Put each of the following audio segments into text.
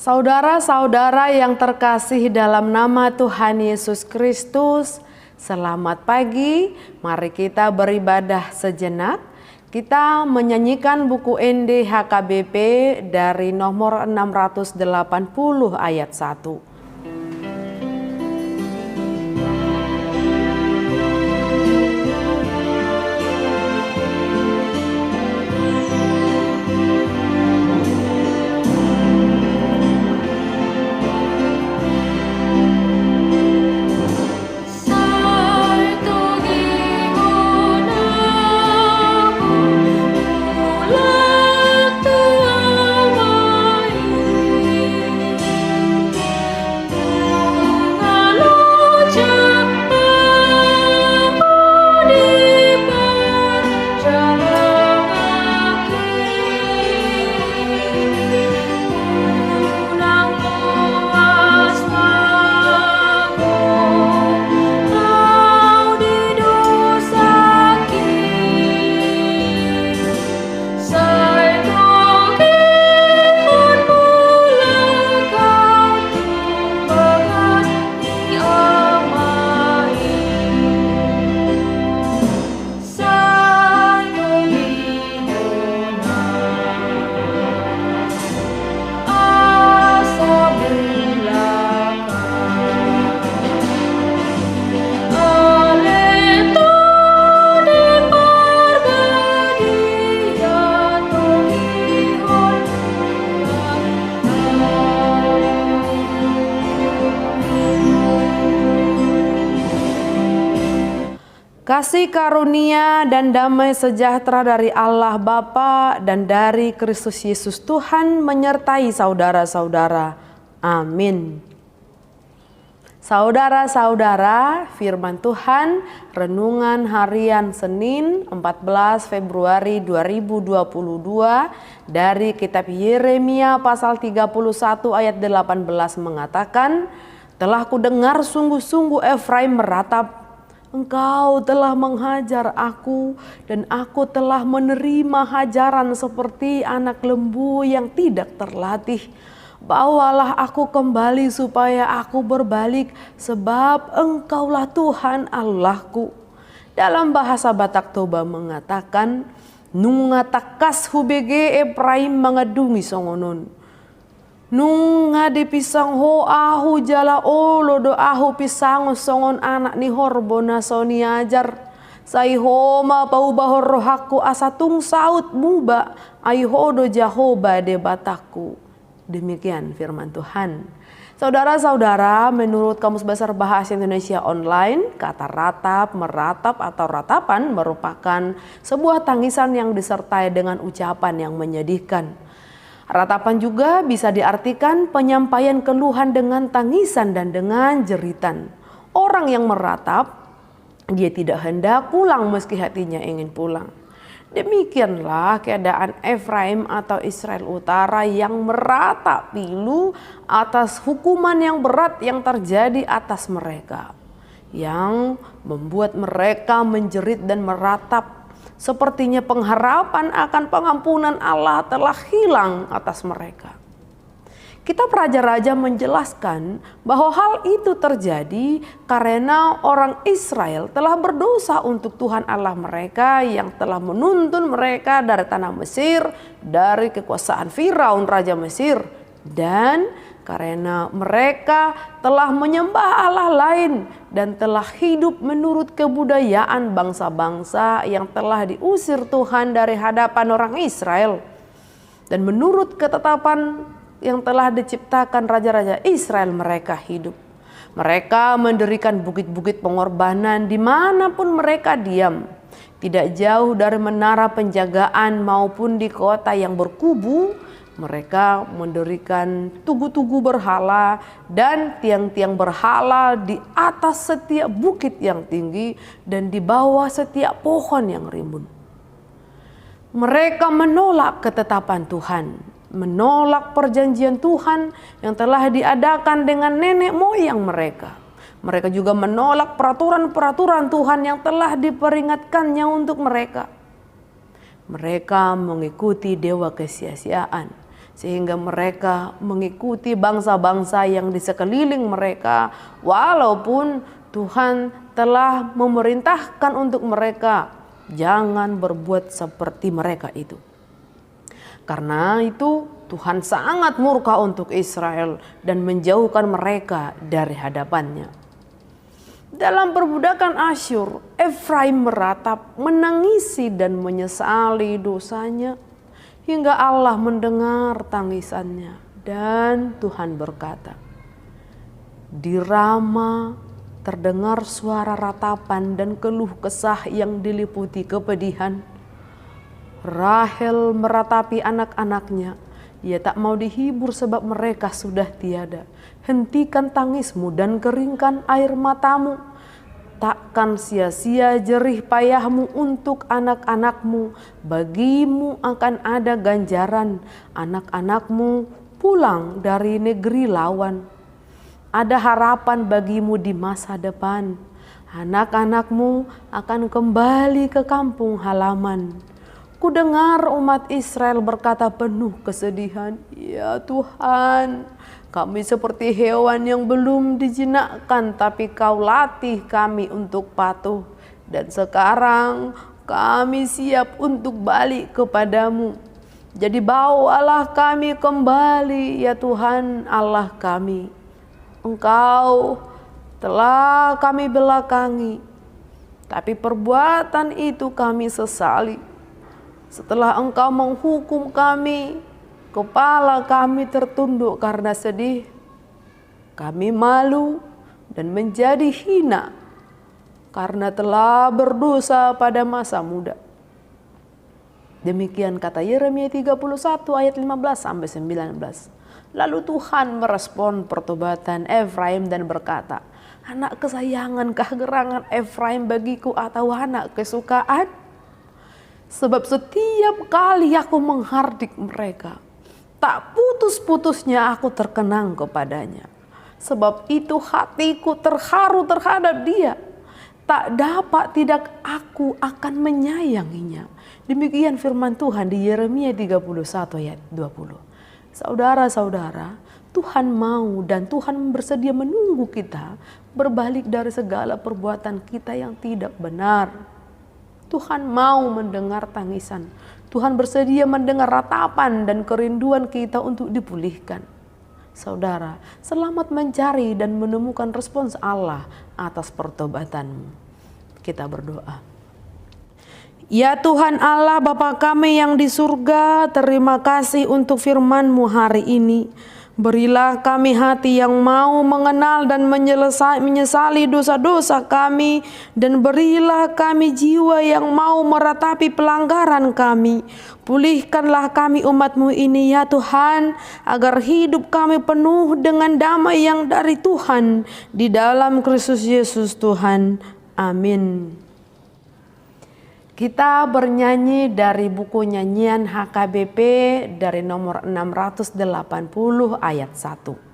Saudara-saudara yang terkasih dalam nama Tuhan Yesus Kristus, selamat pagi. Mari kita beribadah sejenak. Kita menyanyikan buku ND HKBP dari nomor 680 ayat 1. Kasih karunia dan damai sejahtera dari Allah Bapa dan dari Kristus Yesus Tuhan menyertai saudara-saudara. Amin. Saudara-saudara, firman Tuhan renungan harian Senin 14 Februari 2022 dari kitab Yeremia pasal 31 ayat 18 mengatakan, "Telah kudengar sungguh-sungguh Efraim meratap, Engkau telah menghajar aku dan aku telah menerima hajaran seperti anak lembu yang tidak terlatih. Bawalah aku kembali supaya aku berbalik, sebab Engkaulah Tuhan Allahku." Dalam bahasa Batak Toba mengatakan, "Nunga takas hubege Efraim mengedungi songonon. Nung ngade pisang ho ahu jala olo do ahu pisang songon anak ni horbo nasoni ajar. Sai homa pau bahor rohaku asatung saut muba ai hodo jahoba de bataku." Demikian firman Tuhan. Saudara-saudara, menurut Kamus Besar Bahasa Indonesia Online, kata ratap, meratap atau ratapan merupakan sebuah tangisan yang disertai dengan ucapan yang menyedihkan. Ratapan juga bisa diartikan penyampaian keluhan dengan tangisan dan dengan jeritan. Orang yang meratap, dia tidak hendak pulang meski hatinya ingin pulang. Demikianlah keadaan Efraim atau Israel Utara yang meratap pilu atas hukuman yang berat yang terjadi atas mereka, yang membuat mereka menjerit dan meratap. Sepertinya pengharapan akan pengampunan Allah telah hilang atas mereka. Kitab Raja-Raja menjelaskan bahwa hal itu terjadi karena orang Israel telah berdosa untuk Tuhan Allah mereka yang telah menuntun mereka dari tanah Mesir, dari kekuasaan Firaun Raja Mesir, dan karena mereka telah menyembah Allah lain dan telah hidup menurut kebudayaan bangsa-bangsa yang telah diusir Tuhan dari hadapan orang Israel, dan menurut ketetapan yang telah diciptakan raja-raja Israel mereka hidup. Mereka mendirikan bukit-bukit pengorbanan dimanapun mereka diam, tidak jauh dari menara penjagaan maupun di kota yang berkubu. Mereka mendirikan tugu-tugu berhala dan tiang-tiang berhala di atas setiap bukit yang tinggi dan di bawah setiap pohon yang rimbun. Mereka menolak ketetapan Tuhan, menolak perjanjian Tuhan yang telah diadakan dengan nenek moyang mereka. Mereka juga menolak peraturan-peraturan Tuhan yang telah diperingatkannya untuk mereka. Mereka mengikuti dewa kesia-siaan. sehingga mereka mengikuti bangsa-bangsa yang di sekeliling mereka, walaupun Tuhan telah memerintahkan untuk mereka jangan berbuat seperti mereka itu. Karena itu Tuhan sangat murka untuk Israel dan menjauhkan mereka dari hadapannya. Dalam perbudakan Asyur, Efraim meratap, menangisi dan menyesali dosanya, hingga Allah mendengar tangisannya. Dan Tuhan berkata, di Rama terdengar suara ratapan dan keluh kesah yang diliputi kepedihan. Rahel meratapi anak-anaknya. Ia tak mau dihibur sebab mereka sudah tiada. Hentikan tangismu dan keringkan air matamu. Takkan sia-sia jerih payahmu untuk anak-anakmu. Bagimu akan ada ganjaran. Anak-anakmu pulang dari negeri lawan. Ada harapan bagimu di masa depan. Anak-anakmu akan kembali ke kampung halaman. Kudengar umat Israel berkata penuh kesedihan, ya Tuhan, kami seperti hewan yang belum dijinakkan, tapi Kau latih kami untuk patuh. Dan sekarang kami siap untuk balik kepadamu. Jadi bawalah kami kembali, ya Tuhan Allah kami. Engkau telah kami belakangi, tapi perbuatan itu kami sesali. Setelah Engkau menghukum kami, kepala kami tertunduk karena sedih. Kami malu dan menjadi hina karena telah berdosa pada masa muda. Demikian kata Yeremia 31 ayat 15 sampai 19. Lalu Tuhan merespon pertobatan Efraim dan berkata, anak kesayangankah gerangan Efraim bagiku atau anak kesukaan? Sebab setiap kali aku menghardik mereka, tak putus-putusnya aku terkenang kepadanya. Sebab itu hatiku terharu terhadap dia. Tak dapat tidak aku akan menyayanginya. Demikian firman Tuhan di Yeremia 31 ayat 20. Saudara-saudara, Tuhan mau dan Tuhan bersedia menunggu kita berbalik dari segala perbuatan kita yang tidak benar. Tuhan mau mendengar tangisan. Tuhan bersedia mendengar ratapan dan kerinduan kita untuk dipulihkan. Saudara, selamat mencari dan menemukan respons Allah atas pertobatanmu. Kita berdoa. Ya Tuhan Allah Bapa kami yang di surga, terima kasih untuk firman-Mu hari ini. Berilah kami hati yang mau mengenal dan menyesali dosa-dosa kami, dan berilah kami jiwa yang mau meratapi pelanggaran kami. Pulihkanlah kami umat-Mu ini ya Tuhan, agar hidup kami penuh dengan damai yang dari Tuhan, di dalam Kristus Yesus Tuhan. Amin. Kita bernyanyi dari buku nyanyian HKBP dari nomor 680 ayat 1.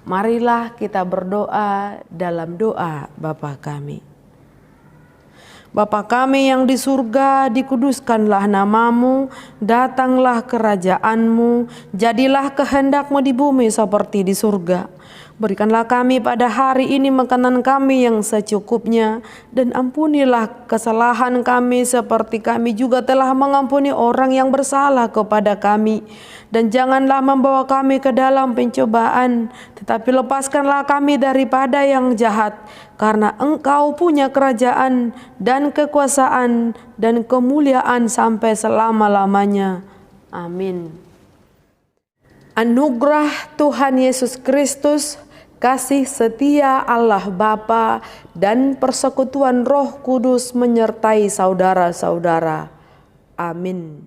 Marilah kita berdoa dalam doa Bapa kami. Bapa kami yang di surga, dikuduskanlah namamu, datanglah kerajaanmu, jadilah kehendak-Mu di bumi seperti di surga. Berikanlah kami pada hari ini makanan kami yang secukupnya, dan ampunilah kesalahan kami seperti kami juga telah mengampuni orang yang bersalah kepada kami. Dan janganlah membawa kami ke dalam pencobaan, tetapi lepaskanlah kami daripada yang jahat, karena Engkau punya kerajaan dan kekuasaan dan kemuliaan sampai selama-lamanya. Amin. Anugerah Tuhan Yesus Kristus, kasih setia Allah Bapa, dan persekutuan Roh Kudus menyertai saudara-saudara. Amin.